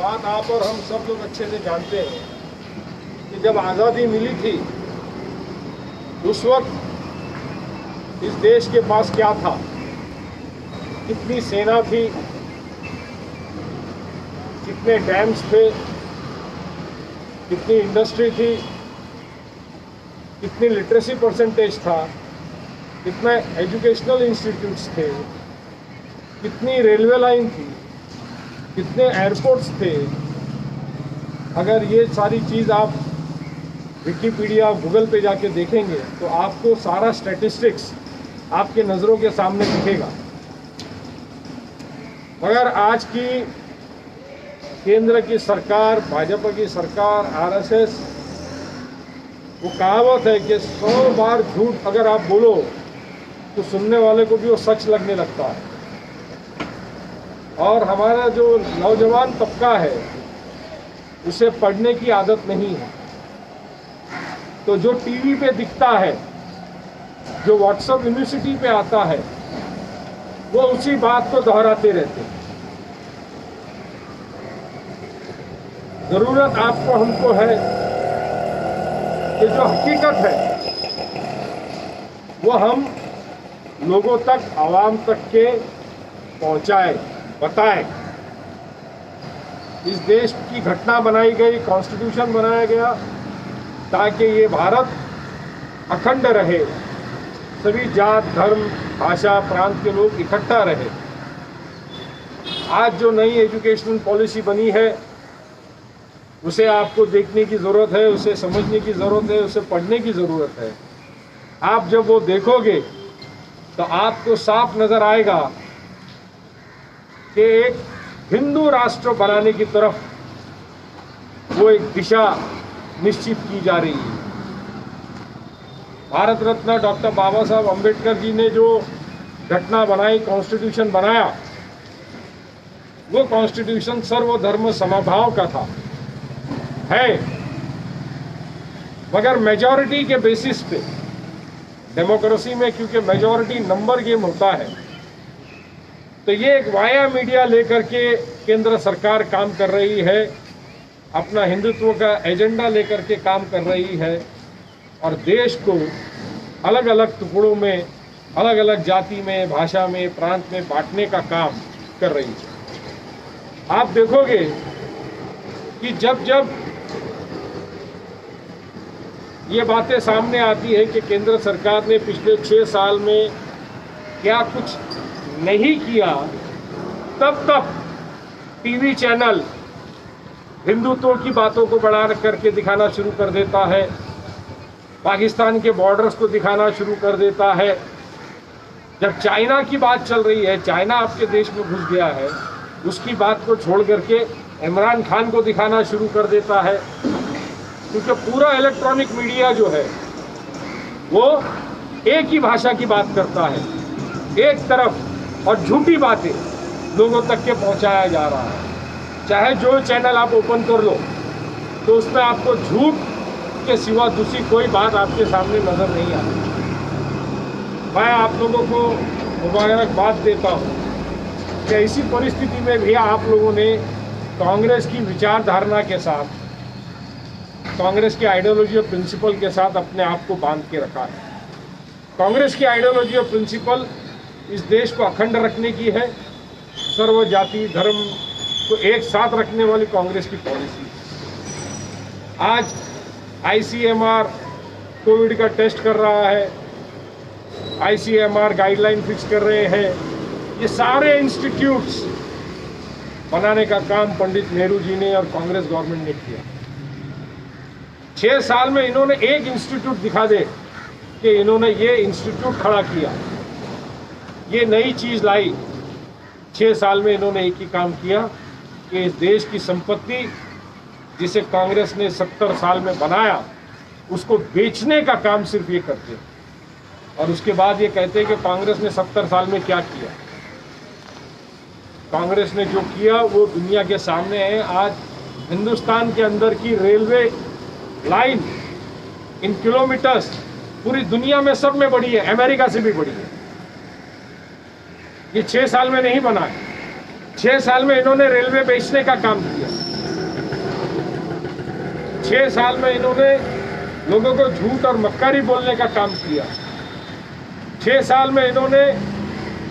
बात आप और हम सब लोग अच्छे से जानते हैं कि जब आज़ादी मिली थी उस वक्त इस देश के पास क्या था, कितनी सेना थी, कितने डैम्स थे, कितनी इंडस्ट्री थी, कितनी लिटरेसी परसेंटेज था, कितने एजुकेशनल इंस्टीट्यूट्स थे, कितनी रेलवे लाइन थी, कितने एयरपोर्ट्स थे। अगर ये सारी चीज़ आप विकिपीडिया गूगल पे जाके देखेंगे तो आपको सारा स्टैटिस्टिक्स आपके नज़रों के सामने दिखेगा। मगर आज की केंद्र की सरकार, भाजपा की सरकार, आरएसएस, वो कहावत है कि 100 बार झूठ अगर आप बोलो तो सुनने वाले को भी वो सच लगने लगता है। और हमारा जो नौजवान तबका है उसे पढ़ने की आदत नहीं है, तो जो टीवी पे दिखता है, जो व्हाट्सएप यूनिवर्सिटी पे आता है, वो उसी बात को दोहराते रहते हैं। जरूरत आपको हमको है कि जो हकीकत है वो हम लोगों तक, आवाम तक के पहुंचाए, बताएं। इस देश की घटना बनाई गई, कॉन्स्टिट्यूशन बनाया गया ताकि ये भारत अखंड रहे, सभी जात, धर्म, भाषा, प्रांत के लोग इकट्ठा रहे। आज जो नई एजुकेशनल पॉलिसी बनी है उसे आपको देखने की ज़रूरत है, उसे समझने की ज़रूरत है, उसे पढ़ने की ज़रूरत है। आप जब वो देखोगे तो आपको साफ नज़र आएगा कि एक हिंदू राष्ट्र बनाने की तरफ वो एक दिशा निश्चित की जा रही है। भारत रत्न डॉक्टर बाबा साहब अम्बेडकर जी ने जो घटना बनाई, कॉन्स्टिट्यूशन बनाया, वो कॉन्स्टिट्यूशन सर्वधर्म समभाव का था, है। मगर मेजॉरिटी के बेसिस पे, डेमोक्रेसी में क्योंकि मेजॉरिटी नंबर गेम होता है, तो ये एक वाया मीडिया लेकर के केंद्र सरकार काम कर रही है, अपना हिंदुत्व का एजेंडा लेकर के काम कर रही है और देश को अलग अलग टुकड़ों में, अलग अलग जाति में, भाषा में, प्रांत में बांटने का काम कर रही है। आप देखोगे कि जब जब ये बातें सामने आती है कि केंद्र सरकार ने पिछले 6 साल में क्या कुछ नहीं किया, तब तब टीवी चैनल हिंदुत्व की बातों को बढ़ा करके दिखाना शुरू कर देता है, पाकिस्तान के बॉर्डर्स को दिखाना शुरू कर देता है। जब चाइना की बात चल रही है, चाइना आपके देश में घुस गया है, उसकी बात को छोड़ करके इमरान खान को दिखाना शुरू कर देता है, क्योंकि पूरा इलेक्ट्रॉनिक मीडिया जो है वो एक ही भाषा की बात करता है, एक तरफ, और झूठी बातें लोगों तक के पहुंचाया जा रहा है। चाहे जो चैनल आप ओपन कर लो तो उसमें आपको झूठ के सिवा दूसरी कोई बात आपके सामने नजर नहीं आती। मैं आप लोगों को मुबारकबाद देता हूँ कि इसी परिस्थिति में भी आप लोगों ने कांग्रेस की विचारधारा के साथ, कांग्रेस की आइडियोलॉजी और प्रिंसिपल के साथ अपने आप को बांध के रखा है। कांग्रेस की आइडियोलॉजी और प्रिंसिपल इस देश को अखंड रखने की है, सर्व जाति धर्म को एक साथ रखने वाली कांग्रेस की पॉलिसी। आज आईसीएमआर कोविड का टेस्ट कर रहा है, आईसीएमआर गाइडलाइन फिक्स कर रहे हैं। ये सारे इंस्टीट्यूट्स बनाने का काम पंडित नेहरू जी ने और कांग्रेस गवर्नमेंट ने किया। 6 साल में इन्होंने एक इंस्टीट्यूट दिखा दे कि इन्होंने ये इंस्टीट्यूट खड़ा किया, ये नई चीज़ लाई। 6 साल में इन्होंने एक ही काम किया कि इस देश की संपत्ति जिसे कांग्रेस ने 70 साल में बनाया, उसको बेचने का काम सिर्फ ये करते हैं। और उसके बाद ये कहते हैं कि कांग्रेस ने 70 साल में क्या किया। कांग्रेस ने जो किया वो दुनिया के सामने है। आज हिंदुस्तान के अंदर की रेलवे लाइन इन किलोमीटर्स पूरी दुनिया में सब में बड़ी है, अमेरिका से भी बड़ी है। ये 6 साल में नहीं बना है, 6 साल में इन्होंने रेलवे बेचने का काम किया। 6 साल में इन्होंने लोगों को झूठ और मक्कारी बोलने का काम किया। 6 साल में इन्होंने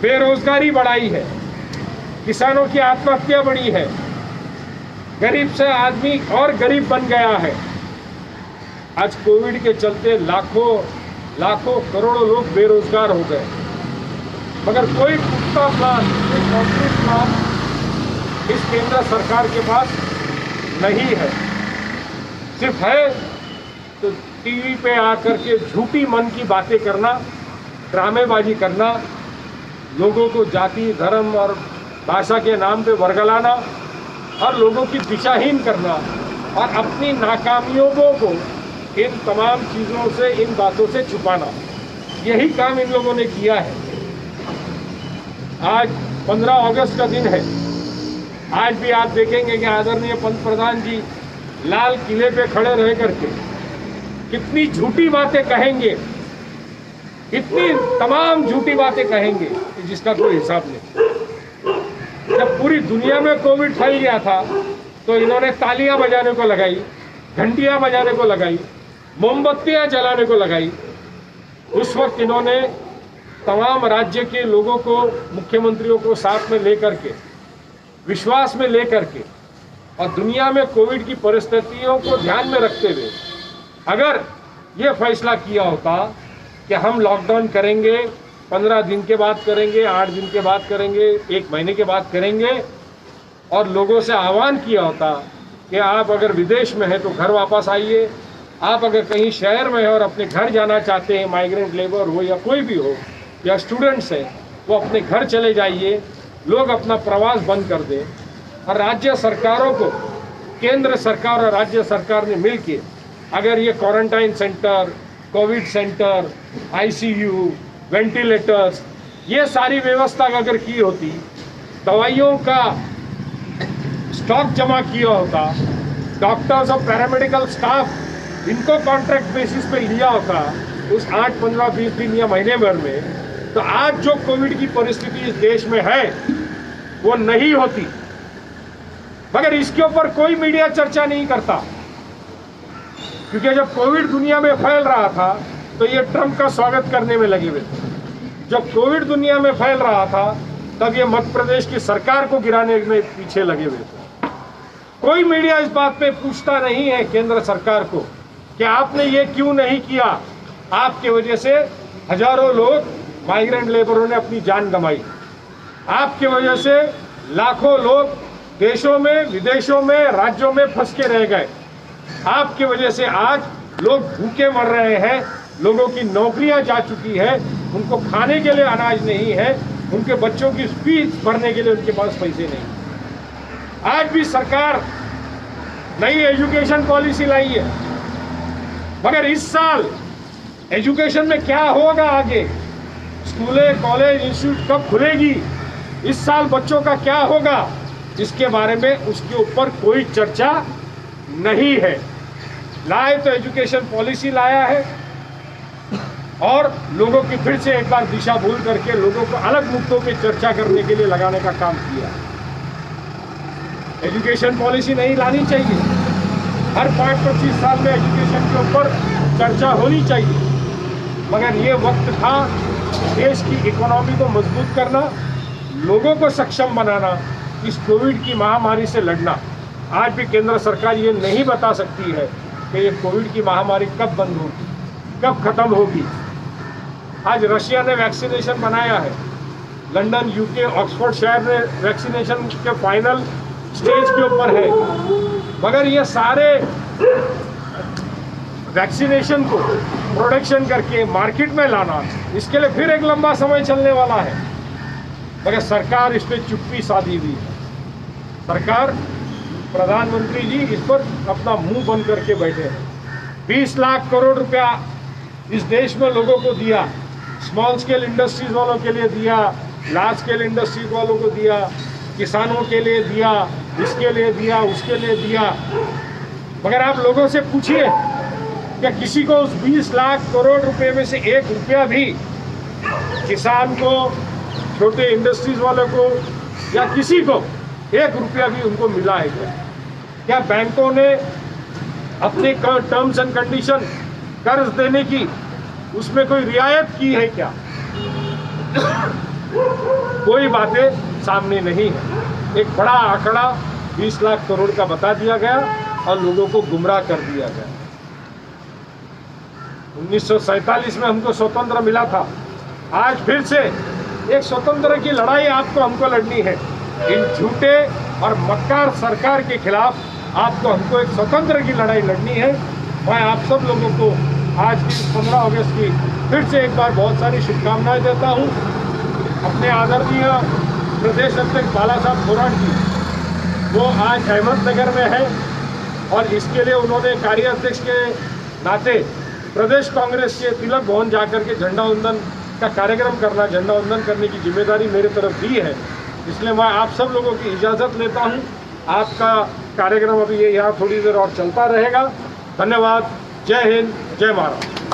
बेरोजगारी बढ़ाई है, किसानों की आत्महत्या बढ़ी है, गरीब से आदमी और गरीब बन गया है। आज कोविड के चलते लाखों करोड़ों लोग बेरोजगार हो गए, मगर कोई पुख्ता प्लान, कोई कॉन्क्रीट प्लान इस केंद्र सरकार के पास नहीं है। सिर्फ है तो टीवी पे आकर के झूठी मन की बातें करना, ड्रामेबाजी करना, लोगों को जाति, धर्म और भाषा के नाम पे वर्गलाना और लोगों की दिशाहीन करना और अपनी नाकामियों को इन तमाम चीज़ों से, इन बातों से छुपाना, यही काम इन लोगों ने किया है। आज 15 अगस्त का दिन है। आज भी आप देखेंगे कि आदरणीय पंत प्रधान जी लाल किले पे खड़े रह करके कितनी झूठी बातें कहेंगे, इतनी तमाम झूठी बातें कहेंगे जिसका कोई हिसाब नहीं। जब पूरी दुनिया में कोविड फैल गया था तो इन्होंने तालियां बजाने को लगाई, घंटियां बजाने को लगाई, मोमबत्तियां जलाने को लगाई। उस वक्त इन्होंने तमाम राज्य के लोगों को, मुख्यमंत्रियों को साथ में लेकर के, विश्वास में लेकर के और दुनिया में कोविड की परिस्थितियों को ध्यान में रखते हुए अगर ये फैसला किया होता कि हम लॉकडाउन करेंगे, 15 दिन के बाद करेंगे, 8 दिन के बाद करेंगे, 1 महीने के बाद करेंगे, और लोगों से आह्वान किया होता कि आप अगर विदेश में हैं तो घर वापस आइए, आप अगर कहीं शहर में हैं और अपने घर जाना चाहते हैं, माइग्रेंट लेबर हो या कोई भी हो या स्टूडेंट्स हैं, वो अपने घर चले जाइए, लोग अपना प्रवास बंद कर दें। और राज्य सरकारों को, केंद्र सरकार और राज्य सरकार ने मिलकर अगर ये quarantine centre, Covid centre, ICU, ventilators, ये सारी व्यवस्था अगर की होती, दवाइयों का स्टॉक जमा किया होता, डॉक्टर्स और पैरामेडिकल स्टाफ इनको कॉन्ट्रैक्ट बेसिस पे लिया होता उस 8, 15, 20 दिन या महीने भर में, तो आज जो कोविड की परिस्थिति इस देश में है वो नहीं होती। मगर इसके ऊपर कोई मीडिया चर्चा नहीं करता, क्योंकि जब कोविड दुनिया में फैल रहा था तो ये ट्रंप का स्वागत करने में लगे हुए थे। जब कोविड दुनिया में फैल रहा था तब ये मध्य प्रदेश की सरकार को गिराने में पीछे लगे हुए थे। कोई मीडिया इस बात पे पूछता नहीं है केंद्र सरकार को कि आपने ये क्यों नहीं किया। आपकी वजह से हजारों लोग, माइग्रेंट लेबरों ने अपनी जान गंवाई। आपकी वजह से लाखों लोग देशों में, विदेशों में, राज्यों में फंस के रह गए। आपकी वजह से आज लोग भूखे मर रहे हैं, लोगों की नौकरियां जा चुकी है, उनको खाने के लिए अनाज नहीं है, उनके बच्चों की फीस भरने के लिए उनके पास पैसे नहीं। आज भी सरकार नई एजुकेशन पॉलिसी लाई है, मगर इस साल एजुकेशन में क्या होगा आगे, स्कूलें, कॉलेज, इंस्टीट्यूट कब खुलेगी, इस साल बच्चों का क्या होगा, इसके बारे में उसके ऊपर कोई चर्चा नहीं है। लाए तो एजुकेशन पॉलिसी लाया है और लोगों की फिर से एक बार दिशा भूल करके लोगों को अलग मुद्दों पे चर्चा करने के लिए लगाने का काम किया। एजुकेशन पॉलिसी नहीं लानी चाहिए। हर 5-25 साल में एजुकेशन के ऊपर चर्चा होनी चाहिए, मगर ये वक्त था देश की इकोनॉमी को मजबूत करना, लोगों को सक्षम बनाना, इस कोविड की महामारी से लड़ना। आज भी केंद्र सरकार ये नहीं बता सकती है कि ये कोविड की महामारी कब बंद होगी, कब खत्म होगी। आज रशिया ने वैक्सीनेशन बनाया है, लंदन, यूके, ऑक्सफोर्ड शहर ने वैक्सीनेशन के फाइनल स्टेज के ऊपर है, मगर ये सारे वैक्सीनेशन को प्रोडक्शन करके मार्केट में लाना, इसके लिए फिर एक लंबा समय चलने वाला है। मगर सरकार इस पर चुप्पी साधी हुई है। सरकार, प्रधानमंत्री जी इस पर अपना मुंह बंद करके बैठे हैं। 20 लाख करोड़ रुपया इस देश में लोगों को दिया, स्मॉल स्केल इंडस्ट्रीज वालों के लिए दिया, लार्ज स्केल इंडस्ट्रीज वालों को दिया, किसानों के लिए दिया, इसके लिए दिया, उसके लिए दिया। मगर आप लोगों से पूछिए क्या किसी को उस 20 लाख करोड़ रुपए में से 1 रुपया भी किसान को, छोटे इंडस्ट्रीज वालों को या किसी को 1 रुपया भी उनको मिला है क्या? बैंकों ने अपने टर्म्स एंड कंडीशन कर्ज देने की, उसमें कोई रियायत की है क्या? कोई बातें सामने नहीं है। एक बड़ा आंकड़ा 20 लाख करोड़ का बता दिया गया और लोगों को गुमराह कर दिया गया। 1947 में हमको स्वतंत्र मिला था, आज फिर से एक स्वतंत्र की लड़ाई आपको हमको लड़नी है। इन झूठे और मक्कार सरकार के खिलाफ आपको हमको एक स्वतंत्र की लड़ाई लड़नी है। मैं आप सब लोगों को आज की 15 अगस्त की फिर से एक बार बहुत सारी शुभकामनाएं देता हूं। अपने आदरणीय प्रदेश अध्यक्ष बाला साहब थोराट जी, वो आज अहमदनगर में है और इसके लिए उन्होंने कार्याध्यक्ष के नाते प्रदेश कांग्रेस के तिलक भवन जाकर के झंडा वंदन का कार्यक्रम करना, झंडा वंदन करने की जिम्मेदारी मेरे तरफ दी है। इसलिए मैं आप सब लोगों की इजाज़त लेता हूं। आपका कार्यक्रम अभी ये यहाँ थोड़ी देर और चलता रहेगा। धन्यवाद। जय हिंद, जय महाराष्ट्र।